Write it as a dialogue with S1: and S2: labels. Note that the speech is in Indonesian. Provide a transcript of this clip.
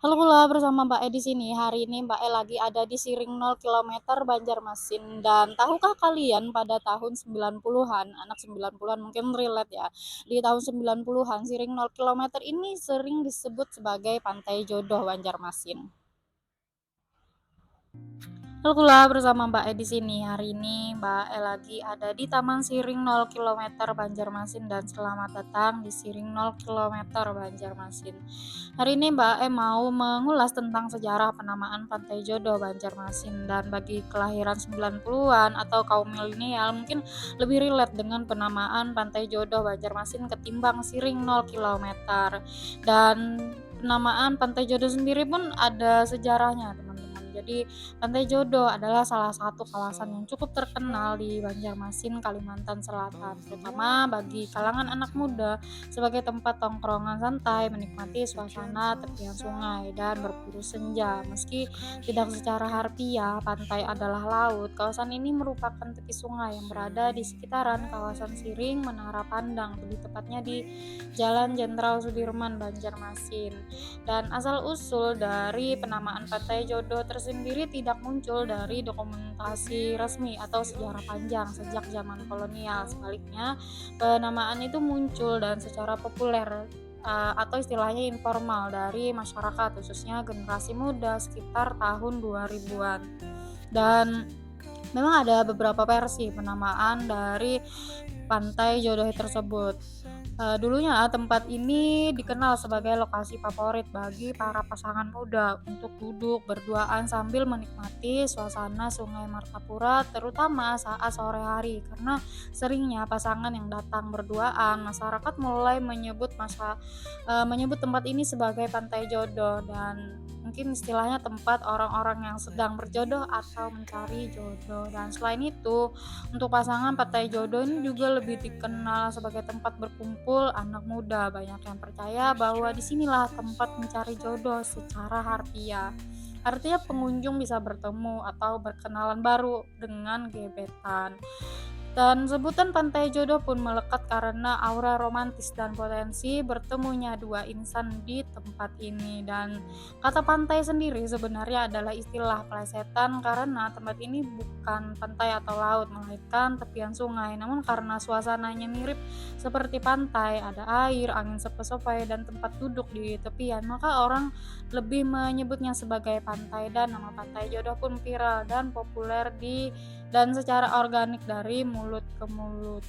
S1: Halo pula bersama Mbak E di sini. Hari ini Mbak E lagi ada di Siring 0 km Banjarmasin. Dan tahukah kalian pada tahun 90-an, anak 90-an mungkin relate ya. Di tahun 90-an Siring 0 km ini sering disebut sebagai Pantai Jodoh Banjarmasin. Halo pula bersama Mbak E di sini. Hari ini Mbak E lagi ada di Taman Siring 0 km Banjarmasin dan selamat datang di Siring 0 km Banjarmasin. Hari ini Mbak E mau mengulas tentang sejarah penamaan Pantai Jodoh Banjarmasin dan bagi kelahiran 90-an atau kaum milenial mungkin lebih relate dengan penamaan Pantai Jodoh Banjarmasin ketimbang Siring 0 km. Dan penamaan Pantai Jodoh sendiri pun ada sejarahnya, teman-teman. Jadi Pantai Jodoh adalah salah satu kawasan yang cukup terkenal di Banjarmasin, Kalimantan Selatan, terutama bagi kalangan anak muda sebagai tempat tongkrongan santai, menikmati suasana tepian sungai dan berburu senja. Meski tidak secara harfiah pantai adalah laut, kawasan ini merupakan tepi sungai yang berada di sekitaran kawasan Siring, Menara Pandang, lebih tepatnya di Jalan Jenderal Sudirman, Banjarmasin. Dan asal-usul dari penamaan Pantai Jodoh tersendiri tidak muncul dari dokumentasi resmi atau sejarah panjang sejak zaman kolonial. Sebaliknya, penamaan itu muncul dan secara populer atau istilahnya informal dari masyarakat, khususnya generasi muda sekitar tahun 2000-an. Dan memang ada beberapa versi penamaan dari Pantai Jodoh tersebut. Dulunya tempat ini dikenal sebagai lokasi favorit bagi para pasangan muda untuk duduk berduaan sambil menikmati suasana Sungai Martapura, terutama saat sore hari. Karena seringnya pasangan yang datang berduaan, masyarakat mulai menyebut tempat ini sebagai Pantai Jodoh, dan mungkin istilahnya tempat orang-orang yang sedang berjodoh atau mencari jodoh. Dan selain itu, untuk pasangan Pantai Jodoh ini juga lebih dikenal sebagai tempat berkumpul anak muda. Banyak yang percaya bahwa disinilah tempat mencari jodoh secara harfiah. Artinya pengunjung bisa bertemu atau berkenalan baru dengan gebetan. Dan sebutan Pantai Jodoh pun melekat karena aura romantis dan potensi bertemunya dua insan di tempat ini. Dan kata pantai sendiri sebenarnya adalah istilah plesetan karena tempat ini bukan pantai atau laut, melainkan tepian sungai. Namun karena suasananya mirip seperti pantai, ada air, angin sepoi-sepoi, dan tempat duduk di tepian, maka orang lebih menyebutnya sebagai pantai, dan nama Pantai Jodoh pun viral dan populer dan secara organik dari mulut ke mulut.